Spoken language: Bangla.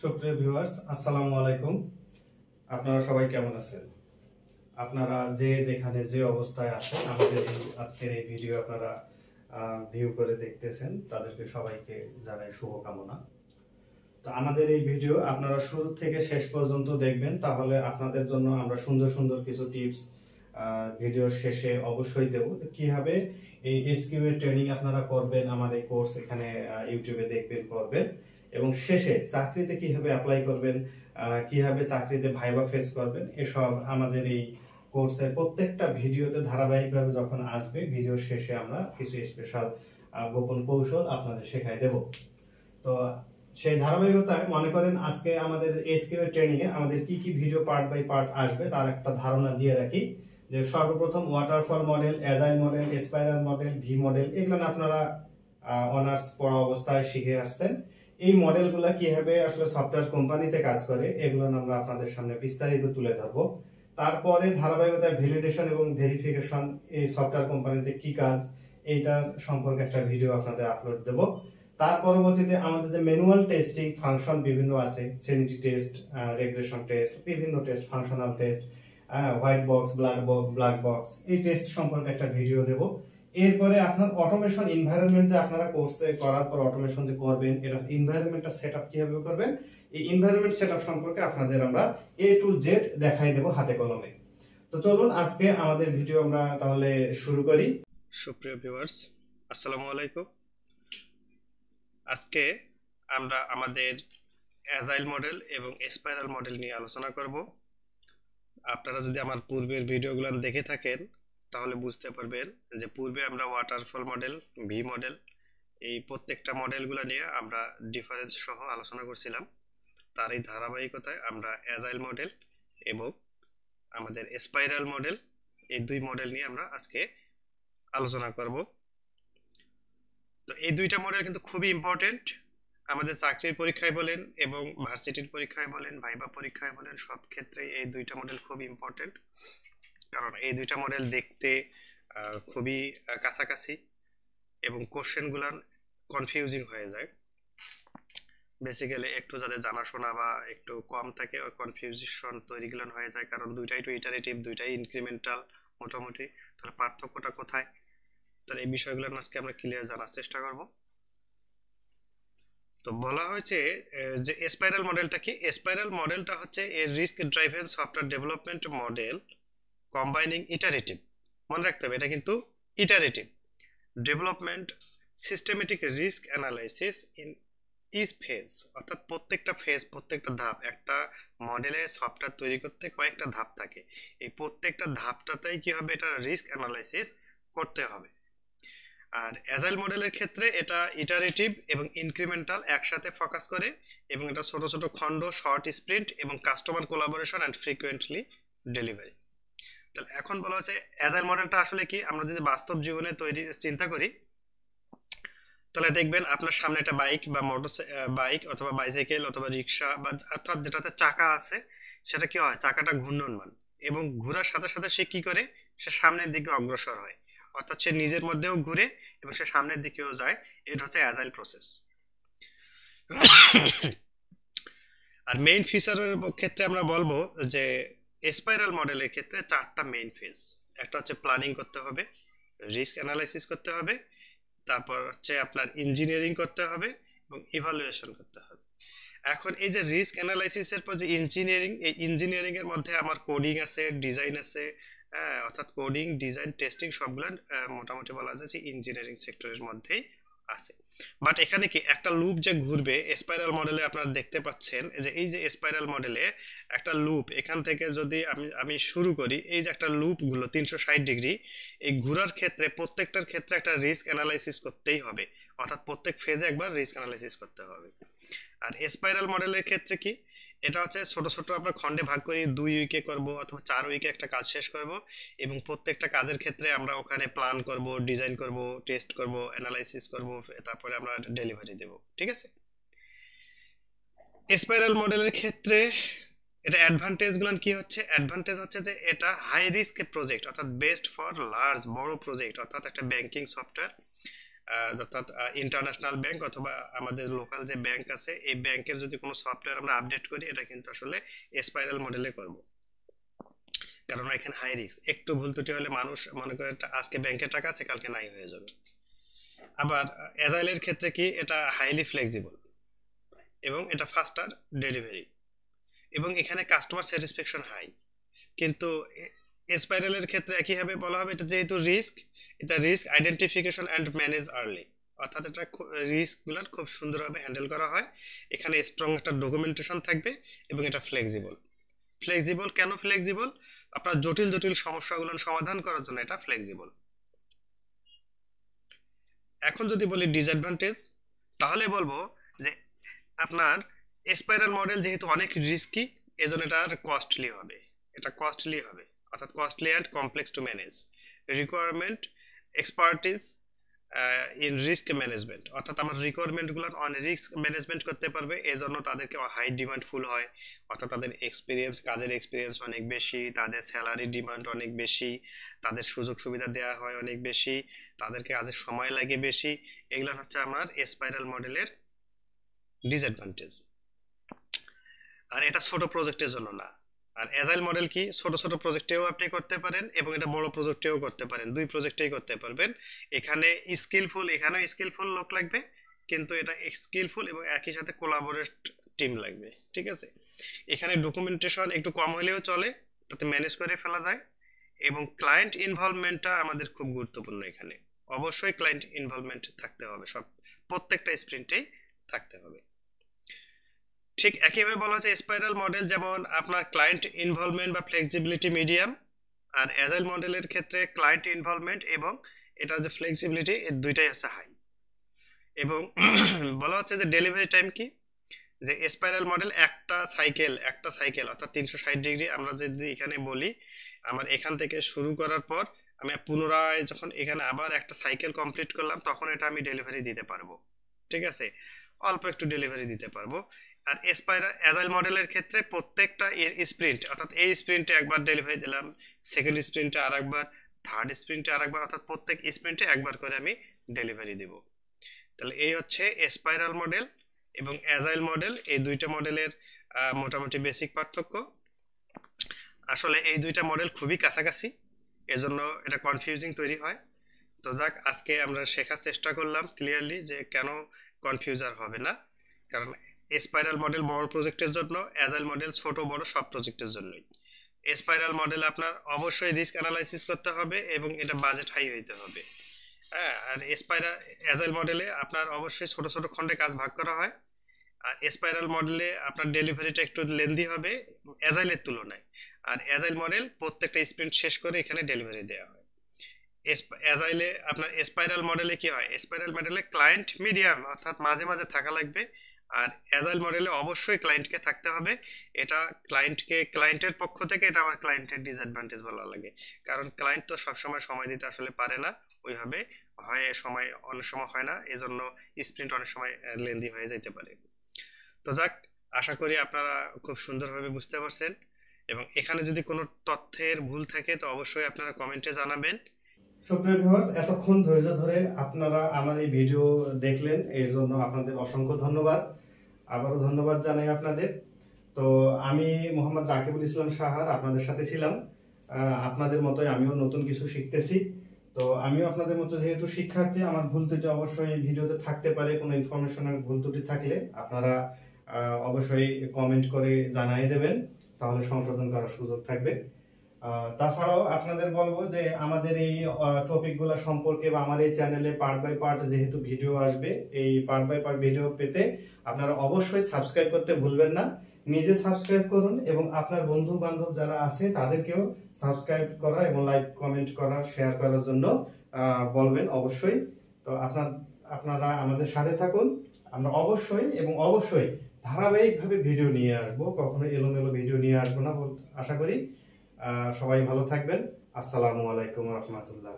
সুপ্রিয় ভিউয়ার্স, আসসালামু আলাইকুম। আপনারা সবাই কেমন আছেন? আপনারা যে যেখানে যে অবস্থায় আছেন, আমাদের এই আজকের এই ভিডিও আপনারা ভিউ করে দেখতেছেন, তাদেরকে সবাইকে জানাই শুভকামনা। তো আমাদের এই ভিডিও আপনারা শুরু থেকে শেষ পর্যন্ত দেখবেন, তাহলে আপনাদের জন্য আমরা সুন্দর সুন্দর কিছু টিপস ভিডিওর শেষে অবশ্যই দেব। তো কিভাবে এই এসকিউ এর ট্রেনিং আপনারা করবেন, আমার এই কোর্স এখানে ইউটিউবে দেখবেন, করবেন, এবং শেষে চাকরিতে কিভাবে অ্যাপ্লাই করবেন, কিভাবে চাকরিতে ভাইবা ফেস করবেন, এসব আমাদের এই কোর্সের প্রত্যেকটা ভিডিওতে ধারাবাহিকভাবে যখন আসবে, ভিডিও শেষে আমরা কিছু স্পেশাল গোপন কৌশল আপনাদের শেখাই দেব। তো সেই ধারাবাহিকতায় মনে করেন আজকে আমাদের এসকিউ এর ট্রেনিং এ আমাদের কি কি ভিডিও পার্ট বাই পার্ট আসবে তার একটা ধারণা দিয়ে রাখি। যে সর্বপ্রথম waterfall model, agile model, spiral model, V model, এগুলো আপনারা অনার্স পড়া অবস্থায় শিখে আসছেন। এই মডেলগুলো কিভাবে আসলে সফটওয়্যার কোম্পানিতে কাজ করে, এগুলো আমরা আপনাদের সামনে বিস্তারিত তুলে ধরবো। তারপরে ধারাবাহিকতায় ভ্যালিডেশন এবং ভেরিফিকেশন, এই সফটওয়্যার কোম্পানিতে কি কাজ, এইটার সম্পর্কে একটা ভিডিও আপনাদের আপলোড দেব। তার পরবর্তীতে আমাদের যে ম্যানুয়াল টেস্টিং ফাংশন বিভিন্ন আছে, সেনিটি টেস্ট, রেগ্রেশন টেস্ট, বিভিন্ন test, functional test, white box, black box, এই টেস্ট সম্পর্কে একটা ভিডিও দেব। এরপরে আপনার অটোমেশন এনভায়রনমেন্ট, যে আপনারা কোর্সে করার পর অটোমেশন যে করবেন, এটা এনভায়রনমেন্টটা সেটআপ কিভাবে করবেন, এই এনভায়রনমেন্ট সেটআপ সম্পর্কে আপনাদের আমরা এ টু জেড দেখাই দেব হাতে কলমে। তো চলুন আজকে আমাদের ভিডিও আমরা তাহলে শুরু করি। সুপ্রিয় ভিউয়ার্স, আসসালামু আলাইকুম। আজকে আমরা আমাদের অ্যাজাইল মডেল এবং স্পাইরাল মডেল নিয়ে আলোচনা করব। আপনারা যদি আমার পূর্বের ভিডিওগুলো দেখে থাকেন তাহলে বুঝতে পারবেন যে পূর্বে আমরা ওয়াটারফল মডেল, ভি মডেল, এই প্রত্যেকটা মডেলগুলো নিয়ে আমরা ডিফারেন্স সহ আলোচনা করছিলাম। তার এই ধারাবাহিকতায় আমরা অ্যাজাইল মডেল এবং আমাদের স্পাইরাল মডেল, এই দুই মডেল নিয়ে আমরা আজকে আলোচনা করব। তো এই দুইটা মডেল কিন্তু খুবই ইম্পর্টেন্ট। আমাদের চাকরির পরীক্ষায় বলেন এবং ভার্সিটির পরীক্ষায় বলেন, ভাইবা পরীক্ষায় বলেন, সব ক্ষেত্রে এই দুইটা মডেল খুব ইম্পর্টেন্ট। কারণ এই দুইটা মডেল দেখতে খুবই কাছাকাছি এবং কোশ্চেনগুলো কনফিউজিং হয়ে যায়। বেসিক্যালি একটু যাদের জানাশোনা বা একটু কম থাকে, ওই কনফিউশন তৈরিগুলো হয়ে যায়, কারণ দুইটাই তো ইটারেটিভ, দুইটাই ইনক্রিমেন্টাল মোটামুটি। তাহলে পার্থক্যটা কোথায়? তাহলে এই বিষয়গুলো আজকে আমরা ক্লিয়ার জানার চেষ্টা করব। তো বলা হয়েছে যে স্পাইরাল মডেলটা কি? স্পাইরাল মডেলটা হচ্ছে a risk driven software development model combining iterative, মনে রাখতে হবে এটা কিন্তু iterative development, systematic risk analysis in each phase, অর্থাৎ প্রত্যেকটা ফেজ, প্রত্যেকটা ধাপ, একটা মডেলে সফটওয়্যার তৈরি করতে কয়েকটা ধাপ থাকে, এই প্রত্যেকটা ধাপটাতেই কি হবে, এটা রিস্ক অ্যানালাইসিস করতে হবে। আর অ্যাজাইল মডেলের ক্ষেত্রে এটা ইটারেটিভ এবং ইনক্রিমেন্টাল একসাথে ফোকাস করে, এবং এটা ছোট ছোট খণ্ড, শর্ট স্প্রিন্ট এবং customer collaboration and frequently delivery. তাহলে এখন বলা হচ্ছে অ্যাজাইল মডেলটা আসলে কি। আমরা যদি বাস্তব জীবনে তৈরি চিন্তা করি তাহলে দেখবেন আপনার সামনে একটা বাইক বা বাইক অথবা বাইসাইকেল অথবা রিক্সা, বা অর্থাৎ যেটাতে চাকা আছে, সেটা কি হয়, চাকাটা ঘূর্ণনমান, এবং ঘোরার সাথে সাথে সে কি করে, সে সামনের দিকে অগ্রসর হয়, অর্থাৎ সে নিজের মধ্যেও ঘুরে এবং সে সামনের দিকেও যায়। এটা হচ্ছে অ্যাজাইল প্রসেস। আর মেইন ফিচারের ক্ষেত্রে আমরা বলবো যে স্পাইরাল মডেলের ক্ষেত্রে চারটা মেইন ফেজ। একটা হচ্ছে প্ল্যানিং করতে হবে, রিস্ক অ্যানালাইসিস করতে হবে, তারপর হচ্ছে আপনার ইঞ্জিনিয়ারিং করতে হবে এবং ইভালুয়েশন করতে হবে। এখন এই যে রিস্ক অ্যানালাইসিসের পর যে ইঞ্জিনিয়ারিং, এই ইঞ্জিনিয়ারিং এর মধ্যে আমার কোডিং আছে, ডিজাইন আছে, অর্থাৎ কোডিং, ডিজাইন, টেস্টিং সবগুলো মোটামুটি বলা যায় যে ইঞ্জিনিয়ারিং সেক্টরের মধ্যেই আছে। বাট এখানে কি একটা লুপ যে ঘুরবে, স্পাইরাল মডেলে আপনারা দেখতে পাচ্ছেন যে এই যে স্পাইরাল মডেলে একটা লুপ, এখান থেকে যদি আমি শুরু করি, এই যে একটা লুপ গুলো 360 ডিগ্রি, এই ঘোরার ক্ষেত্রে প্রত্যেকটার ক্ষেত্রে একটা রিস্ক অ্যানালাইসিস করতেই হবে, অর্থাৎ প্রত্যেক ফেজে একবার রিস্ক অ্যানালাইসিস করতে হবে। আর স্পাইরাল মডেলের ক্ষেত্রে কি, এটা হচ্ছে ছোট ছোট আমরা খণ্ডে ভাগ করি, 2 উইকে করব অথবা 4 উইকে একটা কাজ শেষ করব, এবং প্রত্যেকটা কাজের ক্ষেত্রে আমরা ওখানে প্ল্যান করব, ডিজাইন করব, টেস্ট করব, অ্যানালাইসিস করব, তারপরে আমরা ডেলিভারি দেব। ঠিক আছে। স্পাইরাল মডেলের ক্ষেত্রে এটা অ্যাডভান্টেজ গুলো কি হচ্ছে? অ্যাডভান্টেজ হচ্ছে যে এটা হাই রিস্ক প্রজেক্ট, অর্থাৎ বেস্ট ফর লার্জ বড় প্রজেক্ট, অর্থাৎ একটা ব্যাংকিং সফটওয়্যার, অর্থাৎ ইন্টারন্যাশনাল ব্যাংক অথবা আমাদের লোকাল যে ব্যাংক আছে এই ব্যাংকের যদি কোনো সফটওয়্যার আমরা আপডেট করি এটা কিন্তু আসলে স্পাইরাল মডেলে করব, কারণ এখানে হাই রিস্ক, একটু ভুল ত্রুটি হলে মানুষ মনে করে আজকে ব্যাংকে টাকা আছে কালকে নাই হয়ে যাবে। আবার অ্যাজাইলের ক্ষেত্রে কি এটা হাইলি ফ্লেক্সিবল এবং এটা ফাস্টার ডেলিভারি এবং এখানে কাস্টমার স্যাটিসফ্যাকশন হাই। কিন্তু স্পাইরালের ক্ষেত্রে একইভাবে বলা হবে এটা যেহেতু রিস্ক, এটা risk identification and manage early, অর্থাৎ এটা রিস্কগুলো খুব সুন্দরভাবে হ্যান্ডেল করা হয়। এখানে স্ট্রং একটা ডকুমেন্টেশন থাকবে এবং এটা ফ্লেক্সিবল। ফ্লেক্সিবল কেন ফ্লেক্সিবল? আপনার জটিল জটিল সমস্যাগুলো সমাধান করার জন্য এটা ফ্লেক্সিবল। এখন যদি বলি ডিসঅ্যাডভান্টেজ, তাহলে বলবো যে আপনার স্পাইরাল মডেল যেহেতু অনেক রিস্কি, এজন্য এটা কস্টলি হবে, অর্থাৎ costly and complex to manage, requirement expertise in risk management, অর্থাৎ আমার রিকোয়ারমেন্টগুলো অনেক রিস্ক ম্যানেজমেন্ট করতে পারবে, এজন্য তাদেরকে হাই ডিমান্ডফুল হয়, অর্থাৎ তাদের কাজের এক্সপিরিয়েন্স অনেক বেশি, তাদের স্যালারি ডিমান্ড অনেক বেশি, তাদের সুযোগ সুবিধা দেওয়া হয় অনেক বেশি, তাদেরকে কাজের সময় লাগে বেশি। এগুলো হচ্ছে আমার স্পাইরাল মডেলের ডিসঅ্যাডভান্টেজ। আর এটা ছোট প্রজেক্টের জন্য না। আর অ্যাজাইল মডেল কি, ছোট ছোট প্রজেক্টেও আপনি করতে পারেন এবং এটা বড় প্রজেক্টেও করতে পারেন, দুই প্রজেক্টেই করতে পারবেন। এখানেও স্কিলফুল লোক লাগবে, কিন্তু এটা স্কিলফুল এবং একই সাথে কোলাবোরেট টিম লাগবে, ঠিক আছে। এখানে ডকুমেন্টেশন একটু কম হলেও চলে, তাতে ম্যানেজ করে ফেলা যায়, এবং ক্লায়েন্ট ইনভলভমেন্টটা আমাদের খুব গুরুত্বপূর্ণ। এখানে অবশ্যই ক্লায়েন্ট ইনভলভমেন্ট থাকতে হবে, প্রত্যেকটা স্প্রিন্টেই থাকতে হবে। ঠিক একইভাবে বলা হচ্ছে স্পাইরাল মডেল যেমন আপনার ক্লায়েন্ট ইনভলভমেন্ট বা ফ্লেক্সিবিলিটি মিডিয়াম, আর অ্যাজাইল মডেলের ক্ষেত্রে ক্লায়েন্ট ইনভলভমেন্ট এবং এটা যে ফ্লেক্সিবিলিটি, এর দুইটাই হচ্ছে হাই। এবং বলা হচ্ছে যে ডেলিভারি টাইম কি, যে স্পাইরাল মডেল একটা সাইকেল অর্থাৎ 360 ডিগ্রি, আমরা যদি এখানে বলি আমার এখান থেকে শুরু করার পর আমি পুনরায় যখন এখানে আবার একটা সাইকেল কমপ্লিট করলাম তখন এটা আমি ডেলিভারি দিতে পারবো, ঠিক আছে, অল্প একটু ডেলিভারি দিতে পারবো। আর অ্যাজাইল মডেলের ক্ষেত্রে প্রত্যেকটা স্প্রিন্ট, অর্থাৎ এই স্প্রিন্টে একবার ডেলিভারি দিলাম, সেকেন্ড স্প্রিন্টে আরেকবার, থার্ড স্প্রিন্টে আরেকবার, অর্থাৎ প্রত্যেক স্প্রিন্টে একবার করে আমি ডেলিভারি দিব। তাহলে এই হচ্ছে স্পাইরাল মডেল এবং অ্যাজাইল মডেল, এই দুইটা মডেলের মোটামুটি বেসিক পার্থক্য। আসলে এই দুইটা মডেল খুবই কাছাকাছি, এজন্য এটা কনফিউজিং তৈরি হয়। তো যাক, আজকে আমরা শেখার চেষ্টা করলাম ক্লিয়ারলি যে কেন কনফিউজার হবে না, কারণ স্পাইরাল মডেল বড় প্রজেক্টের জন্য, অ্যাজাইল মডেল ছোট বড় সব প্রজেক্টের জন্যই। স্পাইরাল মডেল আপনার অবশ্যই রিস্ক অ্যানালাইসিস করতে হবে এবং এটা বাজেট হাই হইতে হবে, হ্যাঁ। আর অ্যাজাইল মডেলে আপনার অবশ্যই ছোট ছোট খণ্ডে কাজ ভাগ করা হয়। আর স্পাইরাল মডেলে আপনার ডেলিভারিটা একটু লেন্দি হবে অ্যাজাইলের তুলনায়, আর অ্যাজাইল মডেল প্রত্যেকটা স্প্রিন্ট শেষ করে এখানে ডেলিভারি দেওয়া হয়। অ্যাজাইলে আপনার স্পাইরাল মডেলে কি হয়, স্পাইরাল মডেলে ক্লায়েন্ট মিডিয়াম, অর্থাৎ মাঝে মাঝে থাকা লাগবে, আর অ্যাজাইল মডেলে অবশ্যই ক্লায়েন্টকে থাকতে হবে। এটা ক্লায়েন্টের পক্ষ থেকে এটা আমার ক্লায়েন্টের ডিসঅ্যাডভান্টেজ বলা লাগে, কারণ ক্লায়েন্ট তো সবসময় সময় দিতে আসলে পারে না ওইভাবে, সময় অনেক সময় হয় না, এজন্য স্প্রিন্ট অনেক সময় লেন্দি হয়ে যেতে পারে। তো যাক, আশা করি আপনারা খুব সুন্দরভাবে বুঝতে পারছেন, এবং এখানে যদি কোনো তথ্যের ভুল থাকে তো অবশ্যই আপনারা কমেন্টে জানাবেন। সুপ্রিয় ভিউয়ার্স, এতক্ষণ ধৈর্য ধরে আপনারা আমার এই ভিডিও দেখলেন, এর জন্য আপনাদের অসংখ্য ধন্যবাদ। আবারও ধন্যবাদ জানাই আপনাদের। তো আমি মোহাম্মদ রাকিবুল ইসলাম সাহার আপনাদের সাথে ছিলাম। আপনাদের মতোই আমিও নতুন কিছু শিখতেছি। তো আমিও আপনাদের মতো যেহেতু শিক্ষার্থী, আমার ভুল ত্রুটি অবশ্যই ভিডিওতে থাকতে পারে, কোনো ইনফরমেশনের ভুল ত্রুটি থাকলে আপনারা অবশ্যই কমেন্ট করে জানাই দেবেন, তাহলে সংশোধন করার সুযোগ থাকবে। তাছাড়াও আপনাদের বলবো যে আমাদের এই টপিকগুলো সম্পর্কে বা আমার এই চ্যানেলে পার্ট বাই পার্ট যেহেতু ভিডিও আসবে, এই পার্ট বাই পার্ট ভিডিও পেতে আপনারা অবশ্যই সাবস্ক্রাইব করতে ভুলবেন না। নিজে সাবস্ক্রাইব করুন এবং আপনার বন্ধু বান্ধব যারা আছে তাদেরকেও সাবস্ক্রাইব করা এবং লাইক কমেন্ট করা শেয়ার করার জন্য বলবেন অবশ্যই। তো আপনারা আমাদের সাথে থাকুন, আমরা অবশ্যই ধারাবাহিকভাবে ভিডিও নিয়ে আসবো, কখনো এলোমেলো ভিডিও নিয়ে আসবো না আশা করি। সবাই ভালো থাকবেন। আসসালামু আলাইকুম রহমতুল্লাহ।